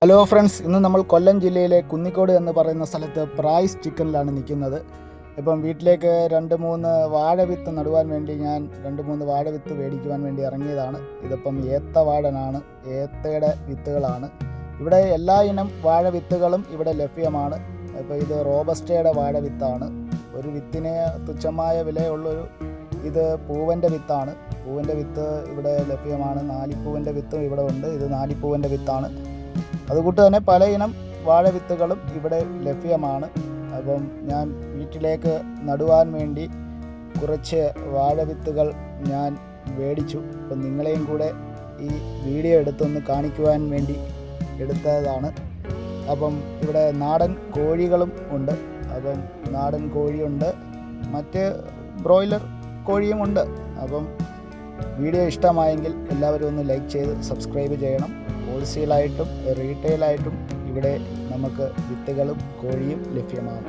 Hello friends, ഇന്ന് നമ്മൾ കൊല്ലം ജില്ലയിലെ കുന്നിക്കോട് എന്ന് പറയുന്ന സ്ഥലത്ത് പ്രൈസ് ചിക്കനിലാണ് നിൽക്കുന്നത്. ഇപ്പം വീട്ടിലേക്ക് 2-3 വാഴവിത്ത് നടുവാൻ വേണ്ടി ഞാൻ 2-3 വാഴവിത്ത് മേടിക്കുവാൻ വേണ്ടി ഇറങ്ങിയതാണ്. ഇതിപ്പം ഏത്ത വാഴനാണ്, ഏത്തയുടെ വിത്തുകളാണ്. ഇവിടെ എല്ലാ ഇനം വാഴവിത്തുകളും ഇവിടെ ലഭ്യമാണ്. ഇപ്പോൾ ഇത് റോബസ്റ്റയുടെ വാഴവിത്താണ്. ഒരു വിത്തിന് തുച്ഛമായ വിലയുള്ളൊരു ഇത് പൂവൻ്റെ വിത്താണ്. പൂവൻ്റെ വിത്ത് ഇവിടെ ലഭ്യമാണ്. നാലിപ്പൂവിൻ്റെ വിത്തും ഇവിടെ ഉണ്ട്. ഇത് നാലിപ്പൂവിൻ്റെ വിത്താണ്. അതുകൂട്ട് തന്നെ പല ഇനം വാഴവിത്തുകളും ഇവിടെ ലഭ്യമാണ്. അപ്പം ഞാൻ വീട്ടിലേക്ക് നടുവാൻ വേണ്ടി കുറച്ച് വാഴവിത്തുകൾ ഞാൻ മേടിച്ചു. അപ്പം നിങ്ങളെയും കൂടെ ഈ വീഡിയോ എടുത്തൊന്ന് കാണിക്കുവാൻ വേണ്ടി എടുത്തതാണ്. അപ്പം ഇവിടെ നാടൻ കോഴികളും ഉണ്ട്. അപ്പം നാടൻ കോഴിയുണ്ട്, മറ്റ് ബ്രോയിലർ കോഴിയും ഉണ്ട്. അപ്പം വീഡിയോ ഇഷ്ടമായെങ്കിൽ എല്ലാവരും ഒന്ന് ലൈക്ക് ചെയ്ത് സബ്സ്ക്രൈബ് ചെയ്യണം. ഹോൾസെയിലായിട്ടും റീറ്റെയിലായിട്ടും ഇവിടെ നമുക്ക് വിത്തുകളും കോഴിയും ലഭ്യമാണ്.